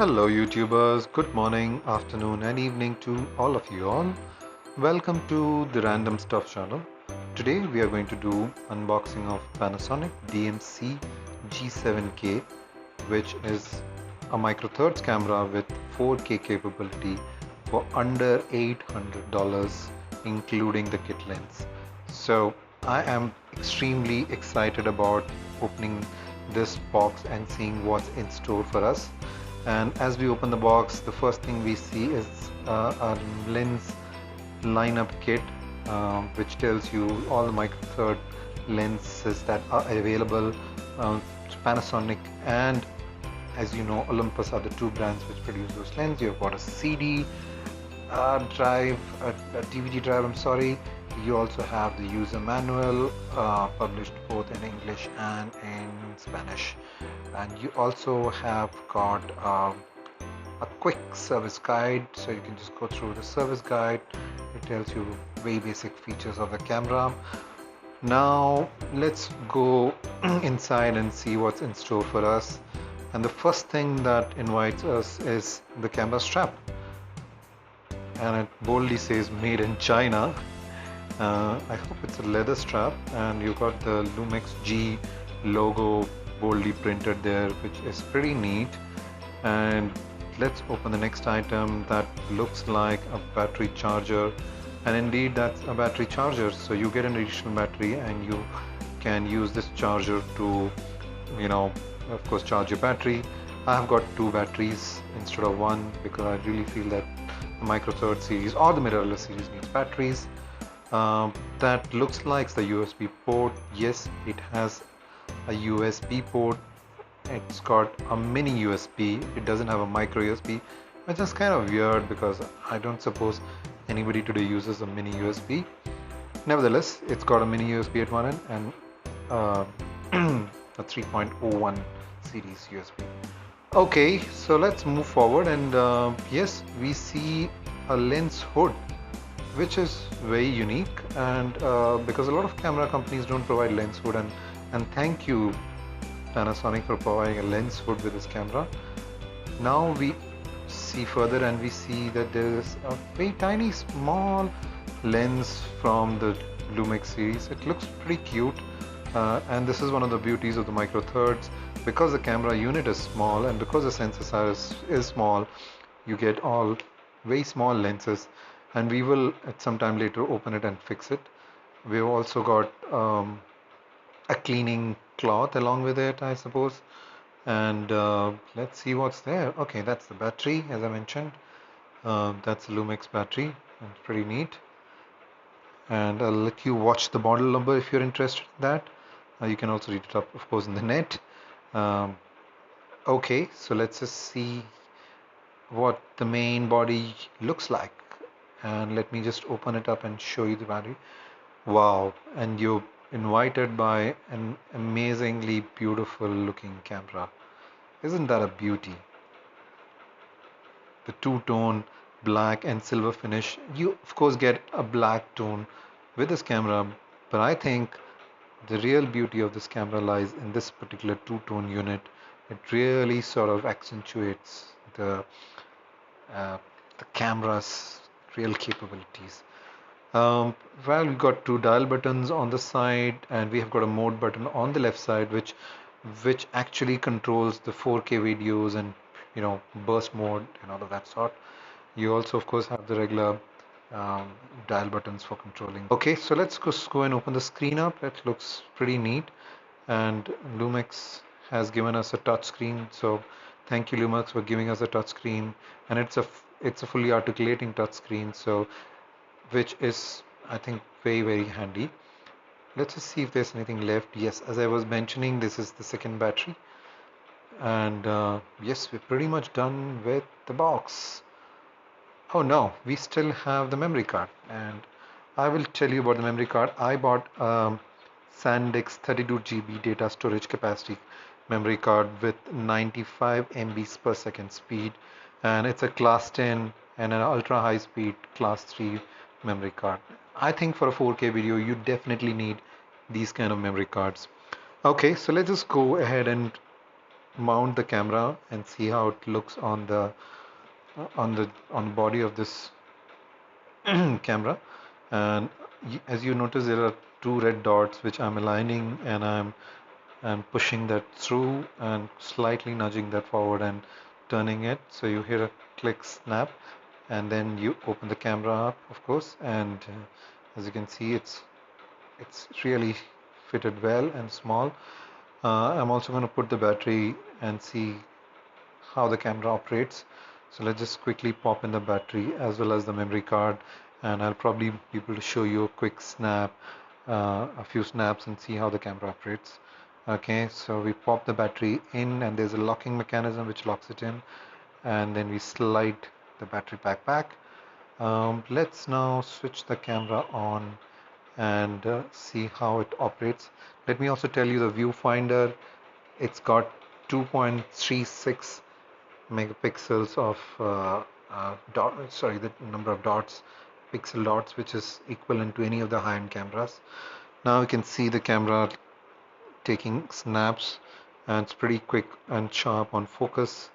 Hello YouTubers, good morning, afternoon and evening to all of you all. Welcome to the Random Stuff channel. Today we are going to do unboxing of Panasonic DMC G7K, which is a micro Four Thirds camera with 4K capability for under $800 including the kit lens. So I am extremely excited about opening this box and seeing what's in store for us. And as we open the box, the first thing we see is a lens lineup kit, which tells you all the micro Four Thirds lenses that are available. Panasonic and, as you know, Olympus are the two brands which produce those lenses. You've got a CD drive, a DVD drive, I'm sorry. You also have the user manual, published both in English and in Spanish. And you also have got a quick service guide, so you can just go through the service guide. It tells you very basic features of the camera. Now let's go inside and see what's in store for us. And the first thing that invites us is the camera strap, and it boldly says made in China. I hope it's a leather strap, and you got the Lumix G logo boldly printed there, which is pretty neat. And let's open the next item that looks like a battery charger, and indeed that's a battery charger. So you get an additional battery and you can use this charger to, of course, charge your battery. I have got two batteries instead of one because I really feel that the micro Four Thirds series or the mirrorless series needs batteries. That looks like the USB port. Yes, it has a USB port. It's got a mini USB. It doesn't have a micro USB, which is kind of weird because I don't suppose anybody today uses a mini USB. Nevertheless, it's got a mini USB at one end and a 3.01 series USB. Okay, so let's move forward, and yes, we see a lens hood, which is very unique, and because a lot of camera companies don't provide lens hood, and thank you Panasonic for providing a lens hood with this camera. Now we see further and we see that there is a very tiny small lens from the Lumix series. It looks pretty cute, and this is one of the beauties of the micro Four Thirds. Because the camera unit is small and because the sensor size is small, you get all very small lenses, and we will at some time later open it and fix it. We've also got a cleaning cloth along with it, I suppose. And let's see what's there. Okay, that's the battery, as I mentioned. That's a Lumix battery. It's pretty neat. And I'll let you watch the model number if you're interested in that. You can also read it up, of course, in the net. Okay, so let's just see what the main body looks like, and let me just open it up and show you the battery. Wow, and you're invited by an amazingly beautiful looking camera. Isn't that a beauty? The two-tone black and silver finish. You of course get a black tone with this camera, but I think the real beauty of this camera lies in this particular two-tone unit. It really sort of accentuates uh, the camera's real capabilities. Well, we've got two dial buttons on the side, and we have got a mode button on the left side, which actually controls the 4K videos and burst mode and all of that sort. You also, of course, have the regular dial buttons for controlling. Okay, so let's go and open the screen up. It looks pretty neat, and Lumix has given us a touch screen. So thank you, Lumix, for giving us a touch screen, and it's a fully articulating touch screen, so which is, I think, very handy. Let's just see if there's anything left. Yes, as I was mentioning, this is the second battery, and yes, we're pretty much done with the box. Oh no, we still have the memory card, and I will tell you about the memory card. I bought SanDisk 32 GB data storage capacity memory card with 95 MB per second speed, and it's a class 10 and an ultra high speed class 3 memory card. I think for a 4K video you definitely need these kind of memory cards. Okay, so let's just go ahead and mount the camera and see how it looks on the body of this camera. And as you notice, there are two red dots which I'm aligning, and I'm pushing that through and slightly nudging that forward and turning it. So you hear a click snap, and then you open the camera up, of course, and as you can see, it's really fitted well and small. I'm also going to put the battery and see how the camera operates. So let's just quickly pop in the battery as well as the memory card, and I'll probably be able to show you a quick snap, a few snaps, and see how the camera operates. Okay, so we pop the battery in, and there's a locking mechanism which locks it in, and then we slide the battery pack back. Let's now switch the camera on and see how it operates. Let me also tell you the viewfinder. It's got 2.36 megapixels of the number of dots, pixel dots, which is equivalent to any of the high-end cameras. Now you can see the camera taking snaps, and it's pretty quick and sharp on focus.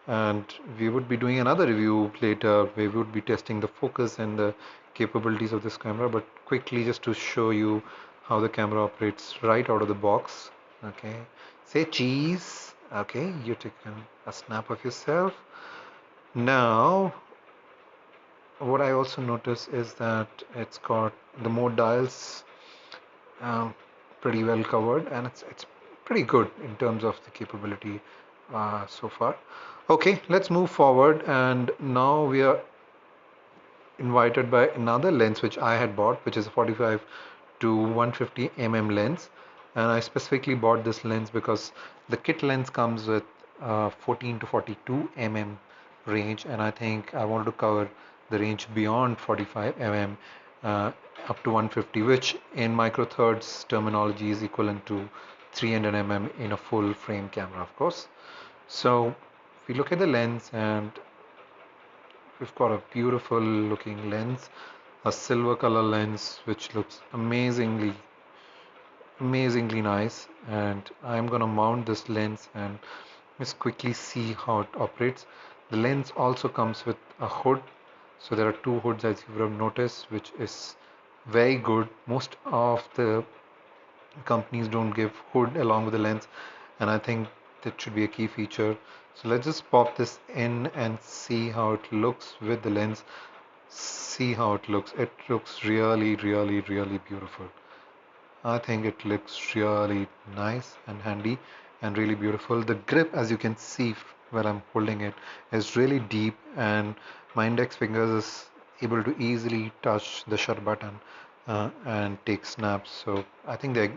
And we would be doing another review later where we would be testing the focus and the capabilities of this camera, but quickly just to show you how the camera operates right out of the box. Okay, say cheese. Okay, you take a snap of yourself. Now what I also notice is that it's got the mode dials um, pretty well covered, and it's pretty good in terms of the capability so far. Okay, let's move forward, and now we are invited by another lens which I had bought, which is a 45 to 150 mm lens. And I specifically bought this lens because the kit lens comes with 14 to 42 mm range, and I think I wanted to cover the range beyond 45 mm up to 150, which in micro thirds terminology is equivalent to 300 mm in a full frame camera, of course. So if we look at the lens, and we've got a beautiful looking lens, a silver color lens which looks amazingly nice. And I'm gonna mount this lens and just quickly see how it operates. The lens also comes with a hood, so there are two hoods, as you would have noticed, which is very good. Most of the companies don't give hood along with the lens, and I think that should be a key feature. So let's just pop this in and see how it looks with the lens. See how it looks. It looks really beautiful. I think it looks really nice and handy and really beautiful. The grip, as you can see where I'm holding it, is really deep, and my index fingers is able to easily touch the shutter button and take snaps. So I think the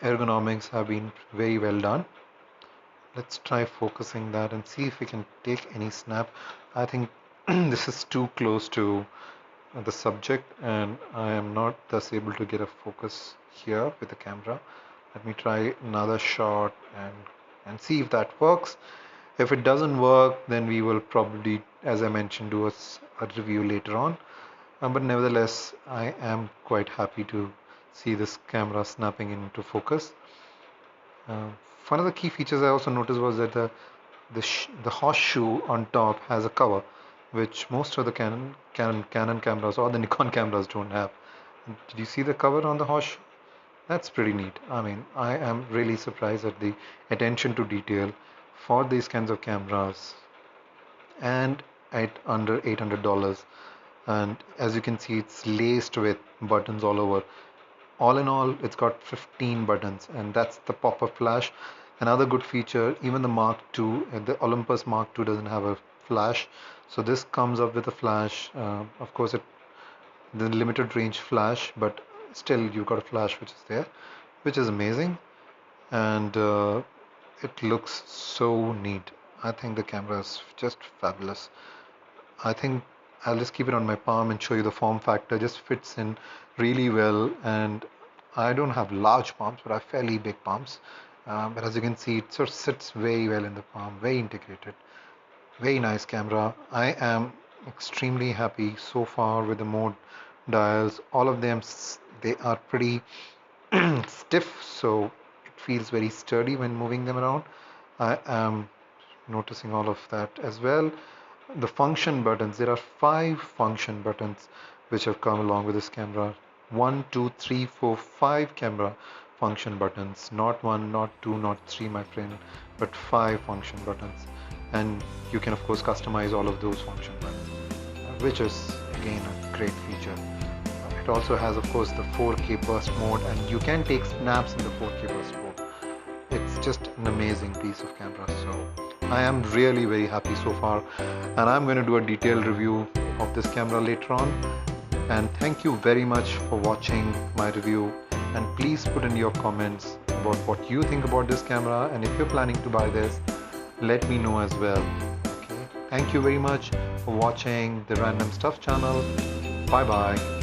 ergonomics have been very well done. Let's try focusing that and see if we can take any snap. I think this is too close to the subject, and I am not thus able to get a focus here with the camera. Let me try another shot and see if that works. If it doesn't work, then we will probably, as I mentioned, do a review later on. But nevertheless, I am quite happy to see this camera snapping into focus. Uh, One of the key features I also noticed was that the horseshoe on top has a cover, which most of the Canon cameras or the Nikon cameras don't have. Did you see the cover on the horseshoe? That's pretty neat. I mean, I am really surprised at the attention to detail for these kinds of cameras, and at under $800. And as you can see, it's laced with buttons all over. All in all, it's got 15 buttons, and that's the pop-up flash. Another good feature, even the Mark II, the Olympus Mark II doesn't have a flash, so this comes up with a flash. Of course, the limited range flash, but still you've got a flash which is there, which is amazing, and it looks so neat. I think the camera is just fabulous. I think I'll just keep it on my palm and show you the form factor. Just fits in really well, and I don't have large palms, but I have fairly big palms. But as you can see, it sort of sits very well in the palm, very integrated. Very nice camera. I am extremely happy so far with the mode dials. All of them, they are pretty stiff, so it feels very sturdy when moving them around. I am noticing all of that as well. The function buttons, there are 5 function buttons which have come along with this camera. 1, 2, 3, 4, 5 camera function buttons, not 1, not 2, not 3, my friend, but 5 function buttons. And you can of course customize all of those function buttons, which is again a great feature. It also has of course the 4K burst mode, and you can take snaps in the 4K burst mode. It's just an amazing piece of camera. So I am really very happy so far, and I'm going to do a detailed review of this camera later on. And thank you very much for watching my review, and please put in your comments about what you think about this camera, and if you're planning to buy this, let me know as well. Okay, thank you very much for watching the Random Stuff channel. Bye bye.